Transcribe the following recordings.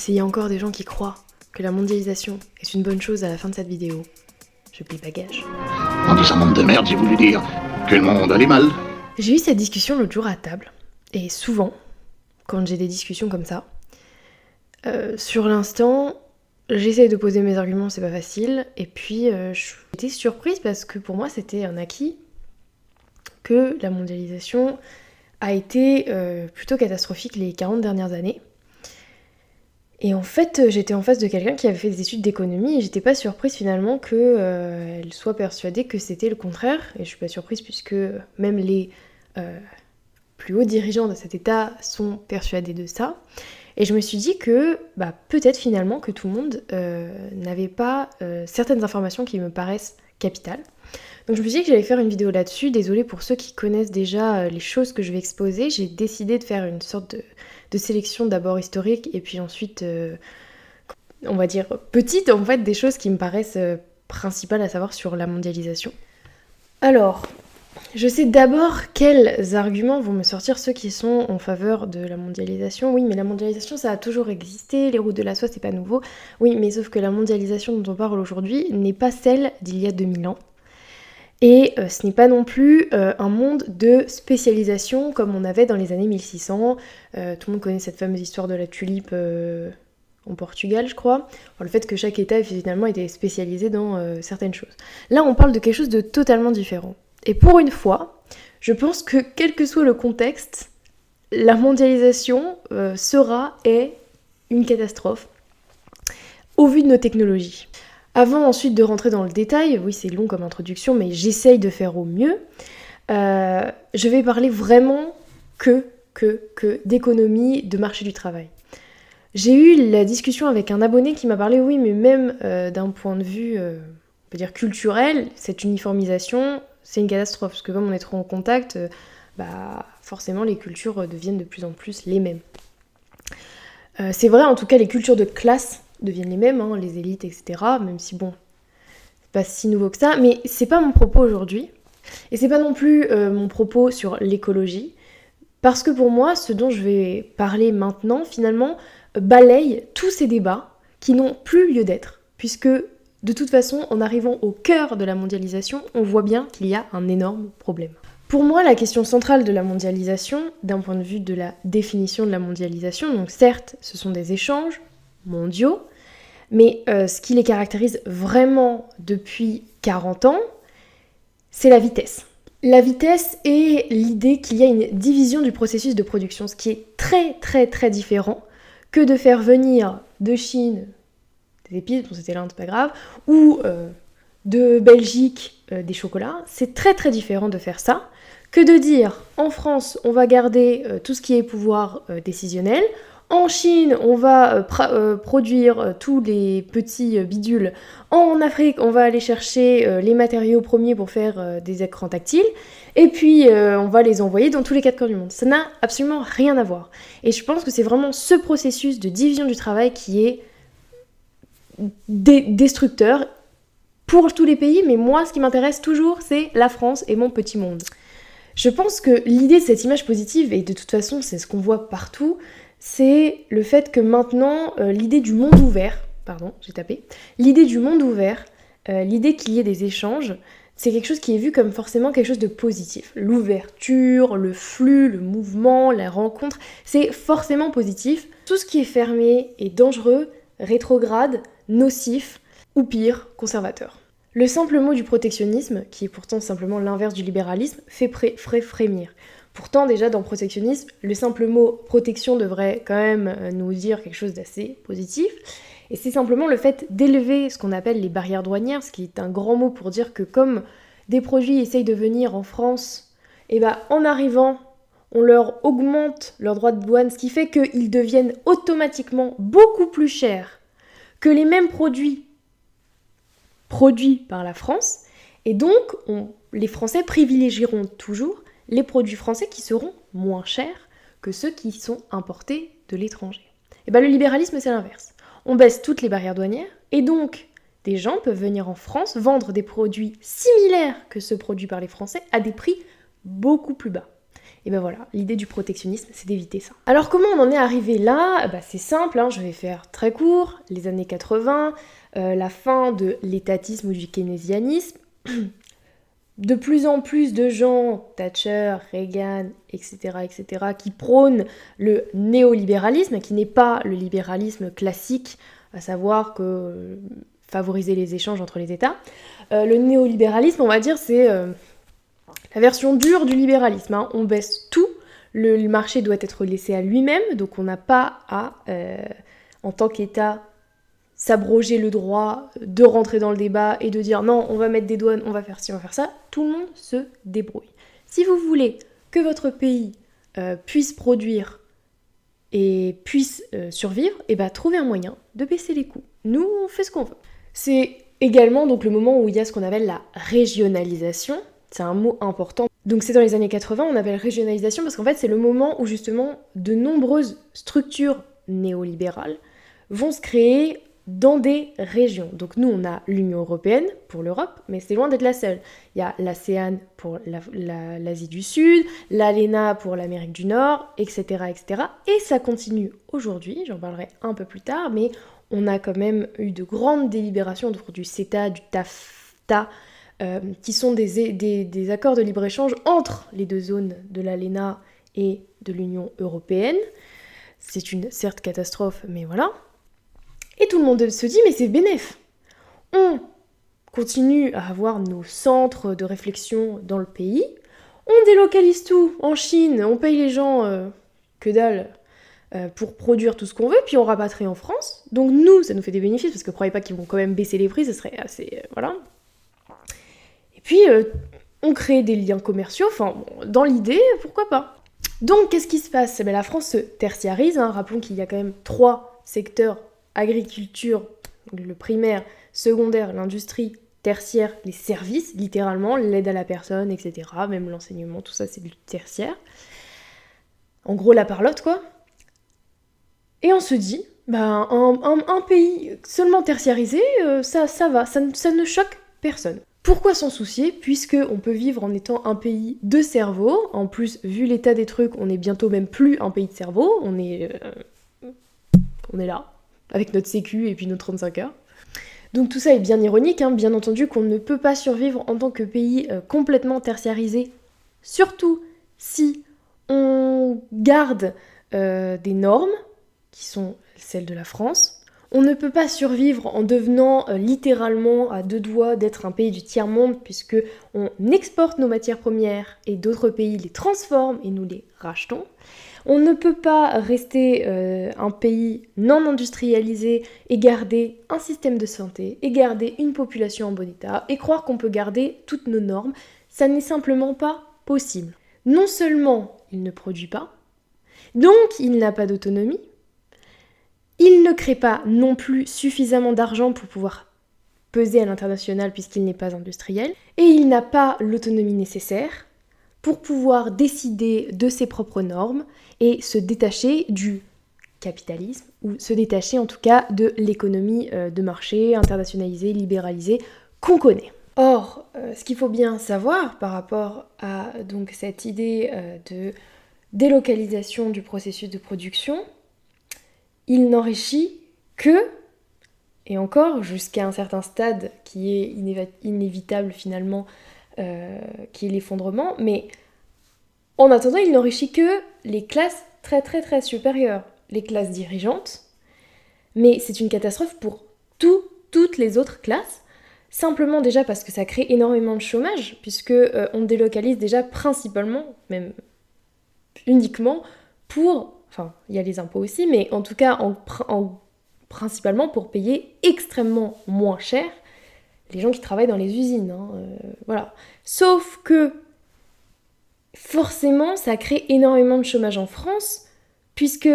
S'il y a encore des gens qui croient que la mondialisation est une bonne chose à la fin de cette vidéo, je plie bagage. En disant monde de merde, j'ai voulu dire que le monde allait mal. J'ai eu cette discussion l'autre jour à table, et souvent, quand j'ai des discussions comme ça, sur l'instant, j'essaye de poser mes arguments, c'est pas facile, et puis j'étais surprise parce que pour moi c'était un acquis que la mondialisation a été plutôt catastrophique les 40 dernières années. Et en fait, j'étais en face de quelqu'un qui avait fait des études d'économie et j'étais pas surprise finalement qu'elle soit persuadée que c'était le contraire. Et je suis pas surprise puisque même les plus hauts dirigeants de cet État sont persuadés de ça. Et je me suis dit que peut-être finalement que tout le monde n'avait pas certaines informations qui me paraissent capitales. Donc je me suis dit que j'allais faire une vidéo là-dessus. Désolée pour ceux qui connaissent déjà les choses que je vais exposer. J'ai décidé de faire une sorte de sélection d'abord historique et puis ensuite, on va dire petite en fait, des choses qui me paraissent principales à savoir sur la mondialisation. Alors, je sais d'abord quels arguments vont me sortir ceux qui sont en faveur de la mondialisation. Oui, mais la mondialisation, ça a toujours existé, les routes de la soie, c'est pas nouveau. Oui, mais sauf que la mondialisation dont on parle aujourd'hui n'est pas celle d'il y a 2000 ans. Et ce n'est pas non plus un monde de spécialisation comme on avait dans les années 1600. Tout le monde connaît cette fameuse histoire de la tulipe en Portugal, je crois. Enfin, le fait que chaque État finalement était spécialisé dans certaines choses. Là, on parle de quelque chose de totalement différent. Et pour une fois, je pense que quel que soit le contexte, la mondialisation est une catastrophe au vu de nos technologies. Avant ensuite de rentrer dans le détail, oui c'est long comme introduction, mais j'essaye de faire au mieux, je vais parler vraiment que d'économie, de marché du travail. J'ai eu la discussion avec un abonné qui m'a parlé, oui mais même d'un point de vue, on peut dire culturel, cette uniformisation, c'est une catastrophe, parce que comme on est trop en contact, forcément les cultures deviennent de plus en plus les mêmes. C'est vrai en tout cas les cultures de classe deviennent les mêmes, hein, les élites, etc. Même si bon, c'est pas si nouveau que ça, mais c'est pas mon propos aujourd'hui. Et c'est pas non plus mon propos sur l'écologie, parce que pour moi, ce dont je vais parler maintenant, finalement, balaye tous ces débats qui n'ont plus lieu d'être, puisque de toute façon, en arrivant au cœur de la mondialisation, on voit bien qu'il y a un énorme problème. Pour moi, la question centrale de la mondialisation, d'un point de vue de la définition de la mondialisation, donc certes, ce sont des échanges mondiaux, mais ce qui les caractérise vraiment depuis 40 ans, c'est la vitesse. La vitesse est l'idée qu'il y a une division du processus de production, ce qui est très très très différent que de faire venir de Chine des épices, bon c'était l'Inde, c'est pas grave, ou de Belgique des chocolats. C'est très très différent de faire ça que de dire en France on va garder tout ce qui est pouvoir décisionnel. En Chine, on va produire tous les petits bidules. En Afrique, on va aller chercher les matériaux premiers pour faire des écrans tactiles. Et puis, on va les envoyer dans tous les quatre coins du monde. Ça n'a absolument rien à voir. Et je pense que c'est vraiment ce processus de division du travail qui est destructeur pour tous les pays. Mais moi, ce qui m'intéresse toujours, c'est la France et mon petit monde. Je pense que l'idée de cette image positive, et de toute façon, c'est ce qu'on voit partout, c'est le fait que maintenant, l'idée du monde ouvert, l'idée du monde ouvert, l'idée qu'il y ait des échanges, c'est quelque chose qui est vu comme forcément quelque chose de positif. L'ouverture, le flux, le mouvement, la rencontre, c'est forcément positif. Tout ce qui est fermé est dangereux, rétrograde, nocif, ou pire, conservateur. Le simple mot du protectionnisme, qui est pourtant simplement l'inverse du libéralisme, ferait frémir. Pourtant, déjà, dans protectionnisme, le simple mot protection devrait quand même nous dire quelque chose d'assez positif. Et c'est simplement le fait d'élever ce qu'on appelle les barrières douanières, ce qui est un grand mot pour dire que comme des produits essayent de venir en France, en arrivant, on leur augmente leurs droits de douane, ce qui fait qu'ils deviennent automatiquement beaucoup plus chers que les mêmes produits par la France. Et donc, les Français privilégieront toujours les produits français qui seront moins chers que ceux qui sont importés de l'étranger. Et le libéralisme, c'est l'inverse. On baisse toutes les barrières douanières, et donc des gens peuvent venir en France vendre des produits similaires que ceux produits par les Français à des prix beaucoup plus bas. Et ben voilà, l'idée du protectionnisme, c'est d'éviter ça. Alors comment on en est arrivé là ? C'est simple, je vais faire très court. Les années 80, la fin de l'étatisme ou du keynésianisme. De plus en plus de gens, Thatcher, Reagan, etc., qui prônent le néolibéralisme, qui n'est pas le libéralisme classique, à savoir que favoriser les échanges entre les États. Le néolibéralisme, on va dire, c'est la version dure du libéralisme. On baisse tout, le marché doit être laissé à lui-même, donc on n'a pas à, en tant qu'État, s'abroger le droit de rentrer dans le débat et de dire non, on va mettre des douanes, on va faire ci, on va faire ça. Tout le monde se débrouille. Si vous voulez que votre pays puisse produire et puisse survivre, trouvez un moyen de baisser les coûts. Nous, on fait ce qu'on veut. C'est également donc le moment où il y a ce qu'on appelle la régionalisation. C'est un mot important. Donc c'est dans les années 80, on appelle régionalisation parce qu'en fait c'est le moment où justement de nombreuses structures néolibérales vont se créer dans des régions. Donc nous, on a l'Union européenne pour l'Europe, mais c'est loin d'être la seule. Il y a l'ASEAN pour l'Asie du Sud, l'ALENA pour l'Amérique du Nord, etc., etc. Et ça continue aujourd'hui, j'en parlerai un peu plus tard, mais on a quand même eu de grandes délibérations autour du CETA, du TAFTA, qui sont des accords de libre-échange entre les deux zones de l'ALENA et de l'Union européenne. C'est une certes catastrophe, mais voilà. Et tout le monde se dit, mais c'est bénef. On continue à avoir nos centres de réflexion dans le pays, on délocalise tout en Chine, on paye les gens que dalle pour produire tout ce qu'on veut, puis on rapatrie en France. Donc nous, ça nous fait des bénéfices, parce que croyez pas qu'ils vont quand même baisser les prix, ce serait assez... voilà. Et puis, on crée des liens commerciaux, dans l'idée, pourquoi pas. Donc, qu'est-ce qui se passe ? La France se tertiarise, rappelons qu'il y a quand même 3 secteurs: agriculture, le primaire, secondaire, l'industrie, tertiaire, les services, littéralement, l'aide à la personne, etc., même l'enseignement, tout ça c'est du tertiaire. En gros, la parlotte, quoi. Et on se dit, un pays seulement tertiarisé, ça va, ça ne choque personne. Pourquoi s'en soucier, puisque on peut vivre en étant un pays de cerveau. En plus, vu l'état des trucs, on est bientôt même plus un pays de cerveau, on est là, avec notre sécu et puis nos 35 heures. Donc tout ça est bien ironique, bien entendu qu'on ne peut pas survivre en tant que pays complètement tertiarisé, surtout si on garde des normes qui sont celles de la France. On ne peut pas survivre en devenant littéralement à 2 doigts d'être un pays du tiers-monde, puisque on exporte nos matières premières et d'autres pays les transforment et nous les rachetons. On ne peut pas rester un pays non industrialisé et garder un système de santé, et garder une population en bon état, et croire qu'on peut garder toutes nos normes. Ça n'est simplement pas possible. Non seulement il ne produit pas, donc il n'a pas d'autonomie, il ne crée pas non plus suffisamment d'argent pour pouvoir peser à l'international puisqu'il n'est pas industriel, et il n'a pas l'autonomie nécessaire pour pouvoir décider de ses propres normes et se détacher du capitalisme, ou se détacher en tout cas de l'économie de marché internationalisée, libéralisée qu'on connaît. Or, ce qu'il faut bien savoir par rapport à donc, cette idée de délocalisation du processus de production, il n'enrichit que, et encore jusqu'à un certain stade qui est inévitable finalement, qui est l'effondrement, mais en attendant, il n'enrichit que les classes très très très supérieures, les classes dirigeantes, mais c'est une catastrophe pour toutes les autres classes, simplement déjà parce que ça crée énormément de chômage, puisque on délocalise déjà principalement, même uniquement, il y a les impôts aussi, mais en tout cas principalement pour payer extrêmement moins cher les gens qui travaillent dans les usines. Voilà. Sauf que forcément, ça crée énormément de chômage en France, puisque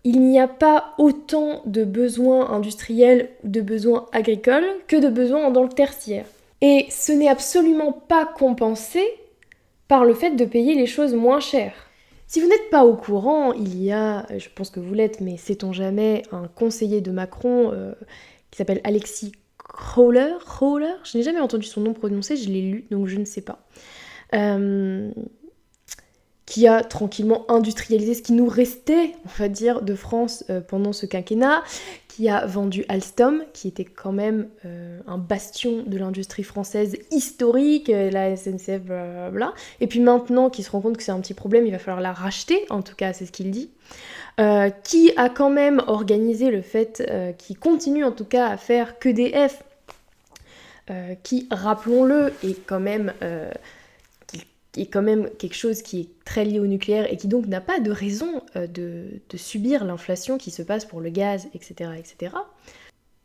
il n'y a pas autant de besoins industriels ou de besoins agricoles que de besoins dans le tertiaire. Et ce n'est absolument pas compensé par le fait de payer les choses moins chères. Si vous n'êtes pas au courant, il y a, je pense que vous l'êtes, mais sait-on jamais, un conseiller de Macron qui s'appelle Alexis Kröller, je n'ai jamais entendu son nom prononcé, je l'ai lu, donc je ne sais pas, qui a tranquillement industrialisé ce qui nous restait, on va dire, de France pendant ce quinquennat, qui a vendu Alstom, qui était quand même un bastion de l'industrie française historique, la SNCF, blablabla. Et puis maintenant, qui se rend compte que c'est un petit problème, il va falloir la racheter, en tout cas c'est ce qu'il dit. Qui a quand même organisé le fait, qui continue en tout cas à faire qu'EDF, qui, rappelons-le, est quand même quelque chose qui est très lié au nucléaire et qui donc n'a pas de raison de subir l'inflation qui se passe pour le gaz, etc. etc.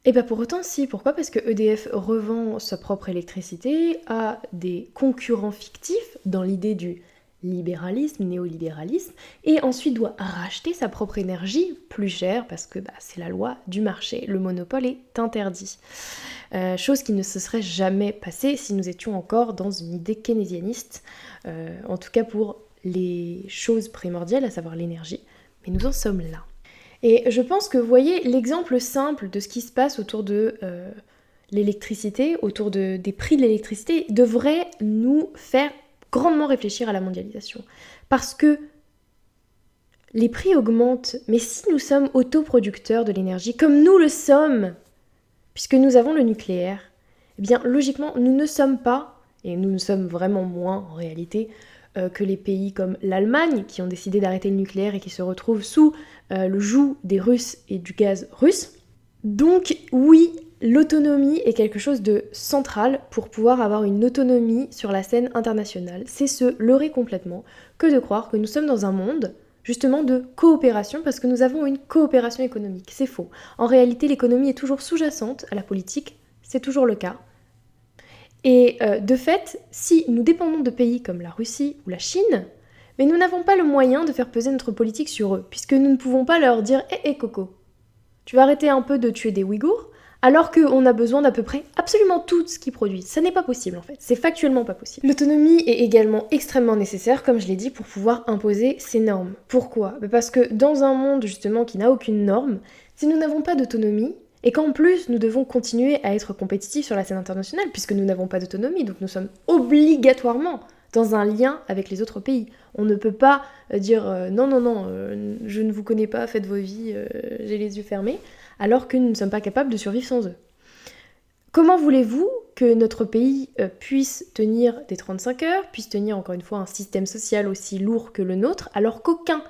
Et bien pour autant, si. Pourquoi ? Parce que EDF revend sa propre électricité à des concurrents fictifs dans l'idée du libéralisme, néolibéralisme, et ensuite doit racheter sa propre énergie plus chère parce que c'est la loi du marché. Le monopole est interdit. Chose qui ne se serait jamais passée si nous étions encore dans une idée keynésianiste, en tout cas pour les choses primordiales, à savoir l'énergie. Mais nous en sommes là. Et je pense que vous voyez l'exemple simple de ce qui se passe autour de l'électricité, autour des prix de l'électricité, devrait nous faire grandement réfléchir à la mondialisation. Parce que les prix augmentent, mais si nous sommes autoproducteurs de l'énergie, comme nous le sommes, puisque nous avons le nucléaire, eh bien logiquement nous ne sommes pas, et nous ne sommes vraiment moins en réalité, que les pays comme l'Allemagne, qui ont décidé d'arrêter le nucléaire et qui se retrouvent sous le joug des Russes et du gaz russe. Donc oui, l'autonomie est quelque chose de central pour pouvoir avoir une autonomie sur la scène internationale. C'est se leurrer complètement que de croire que nous sommes dans un monde justement de coopération parce que nous avons une coopération économique. C'est faux. En réalité, l'économie est toujours sous-jacente à la politique, c'est toujours le cas. Et de fait, si nous dépendons de pays comme la Russie ou la Chine, mais nous n'avons pas le moyen de faire peser notre politique sur eux, puisque nous ne pouvons pas leur dire « Hé Coco, tu vas arrêter un peu de tuer des Ouïghours ?» alors qu'on a besoin d'à peu près absolument tout ce qu'ils produisent. Ça n'est pas possible en fait, c'est factuellement pas possible. L'autonomie est également extrêmement nécessaire, comme je l'ai dit, pour pouvoir imposer ces normes. Pourquoi ? Parce que dans un monde justement qui n'a aucune norme, si nous n'avons pas d'autonomie, et qu'en plus nous devons continuer à être compétitifs sur la scène internationale, puisque nous n'avons pas d'autonomie, donc nous sommes obligatoirement dans un lien avec les autres pays. On ne peut pas dire non, je ne vous connais pas, faites vos vies, j'ai les yeux fermés, alors que nous ne sommes pas capables de survivre sans eux. Comment voulez-vous que notre pays puisse tenir des 35 heures, puisse tenir encore une fois un système social aussi lourd que le nôtre, alors qu'aucun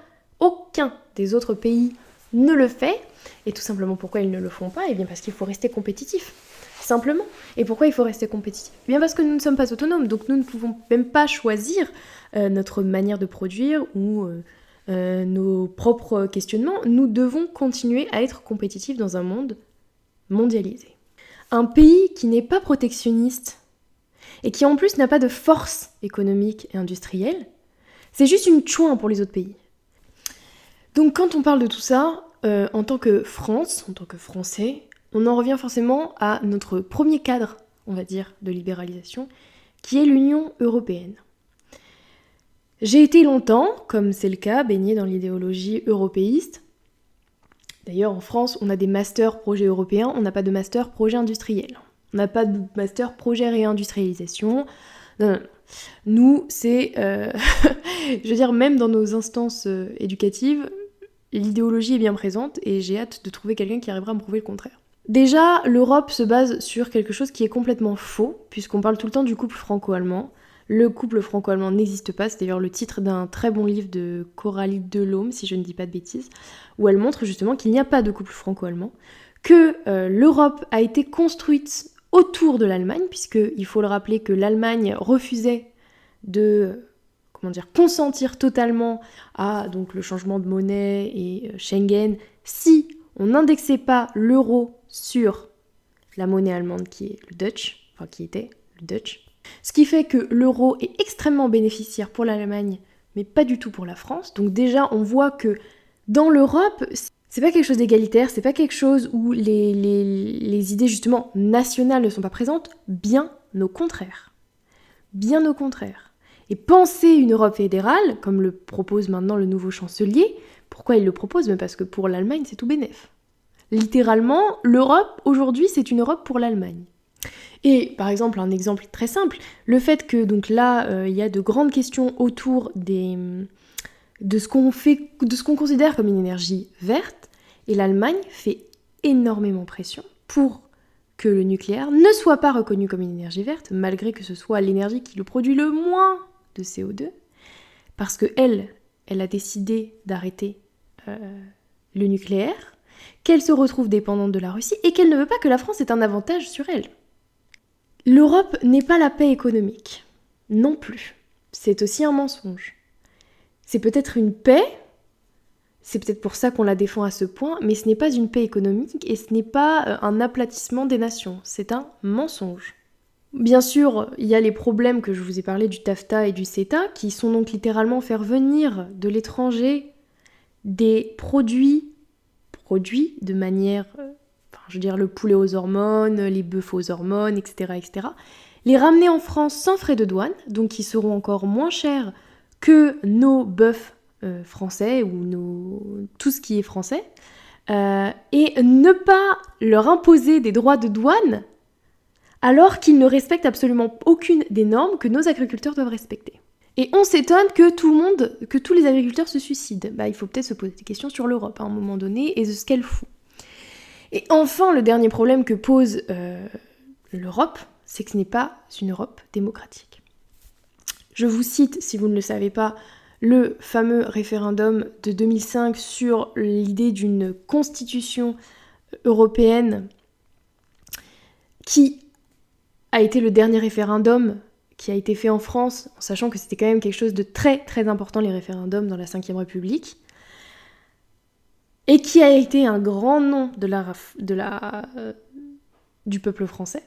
des autres pays ne le fait? Et tout simplement pourquoi ils ne le font pas? Eh bien parce qu'il faut rester compétitif. Simplement. Et pourquoi il faut rester compétitif ? Eh bien parce que nous ne sommes pas autonomes, donc nous ne pouvons même pas choisir notre manière de produire ou nos propres questionnements. Nous devons continuer à être compétitifs dans un monde mondialisé. Un pays qui n'est pas protectionniste et qui en plus n'a pas de force économique et industrielle, c'est juste une chouin pour les autres pays. Donc quand on parle de tout ça, en tant que France, en tant que Français, on en revient forcément à notre premier cadre, on va dire, de libéralisation, qui est l'Union européenne. J'ai été longtemps, comme c'est le cas, baignée dans l'idéologie européiste. D'ailleurs, en France, on a des masters projets européens, on n'a pas de master projet industriel. On n'a pas de master projet réindustrialisation. Non. Nous, c'est... je veux dire, même dans nos instances éducatives, l'idéologie est bien présente et j'ai hâte de trouver quelqu'un qui arrivera à me prouver le contraire. Déjà, l'Europe se base sur quelque chose qui est complètement faux, puisqu'on parle tout le temps du couple franco-allemand. Le couple franco-allemand n'existe pas, c'est d'ailleurs le titre d'un très bon livre de Coralie Delhomme, si je ne dis pas de bêtises, où elle montre justement qu'il n'y a pas de couple franco-allemand, que l'Europe a été construite autour de l'Allemagne, puisqu'il faut le rappeler que l'Allemagne refusait de consentir totalement à donc, le changement de monnaie et Schengen si on n'indexait pas l'euro sur la monnaie allemande qui est le Dutch, enfin qui était le Dutch. Ce qui fait que l'euro est extrêmement bénéficiaire pour l'Allemagne, mais pas du tout pour la France. Donc déjà, on voit que dans l'Europe, c'est pas quelque chose d'égalitaire, c'est pas quelque chose où les idées justement nationales ne sont pas présentes, bien au contraire. Bien au contraire. Et penser une Europe fédérale, comme le propose maintenant le nouveau chancelier, pourquoi il le propose ? Mais parce que pour l'Allemagne, c'est tout bénef. Littéralement, l'Europe, aujourd'hui, c'est une Europe pour l'Allemagne. Et par exemple, un exemple très simple, le fait que donc là, il y a de grandes questions autour de ce qu'on considère comme une énergie verte, et l'Allemagne fait énormément pression pour que le nucléaire ne soit pas reconnu comme une énergie verte, malgré que ce soit l'énergie qui le produit le moins de CO2, parce qu'elle a décidé d'arrêter le nucléaire, qu'elle se retrouve dépendante de la Russie et qu'elle ne veut pas que la France ait un avantage sur elle. L'Europe n'est pas la paix économique, non plus. C'est aussi un mensonge. C'est peut-être une paix, c'est peut-être pour ça qu'on la défend à ce point, mais ce n'est pas une paix économique et ce n'est pas un aplatissement des nations, c'est un mensonge. Bien sûr, il y a les problèmes que je vous ai parlé du TAFTA et du CETA, qui sont donc littéralement faire venir de l'étranger des produits de manière, le poulet aux hormones, les bœufs aux hormones, etc., les ramener en France sans frais de douane, donc qui seront encore moins chers que nos bœufs français ou tout ce qui est français, et ne pas leur imposer des droits de douane alors qu'ils ne respectent absolument aucune des normes que nos agriculteurs doivent respecter. Et on s'étonne que tous les agriculteurs se suicident. Il faut peut-être se poser des questions sur l'Europe à un moment donné et de ce qu'elle fout. Et enfin, le dernier problème que pose l'Europe, c'est que ce n'est pas une Europe démocratique. Je vous cite, si vous ne le savez pas, le fameux référendum de 2005 sur l'idée d'une constitution européenne qui a été le dernier référendum qui a été fait en France, en sachant que c'était quand même quelque chose de très très important, les référendums dans la Ve République, et qui a été un grand nom du peuple français,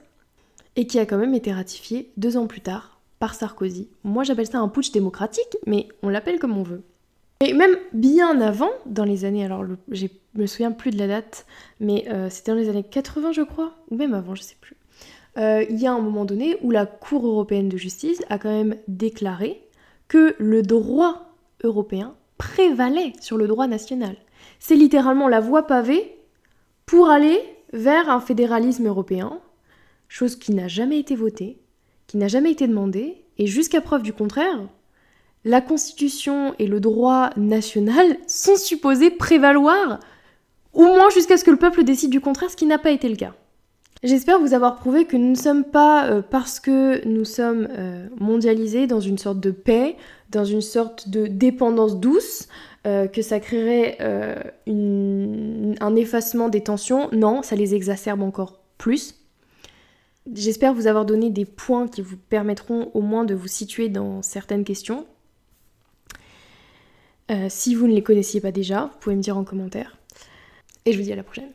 et qui a quand même été ratifié 2 ans plus tard par Sarkozy. Moi j'appelle ça un putsch démocratique, mais on l'appelle comme on veut. Et même bien avant, dans les années, alors je me souviens plus de la date, mais c'était dans les années 80 je crois, ou même avant, je sais plus. Il y a un moment donné où la Cour européenne de justice a quand même déclaré que le droit européen prévalait sur le droit national. C'est littéralement la voie pavée pour aller vers un fédéralisme européen, chose qui n'a jamais été votée, qui n'a jamais été demandée, et jusqu'à preuve du contraire, la Constitution et le droit national sont supposés prévaloir, au moins jusqu'à ce que le peuple décide du contraire, ce qui n'a pas été le cas. J'espère vous avoir prouvé que nous ne sommes pas, parce que nous sommes mondialisés dans une sorte de paix, dans une sorte de dépendance douce, que ça créerait un effacement des tensions. Non, ça les exacerbe encore plus. J'espère vous avoir donné des points qui vous permettront au moins de vous situer dans certaines questions. Si vous ne les connaissiez pas déjà, vous pouvez me dire en commentaire. Et je vous dis à la prochaine.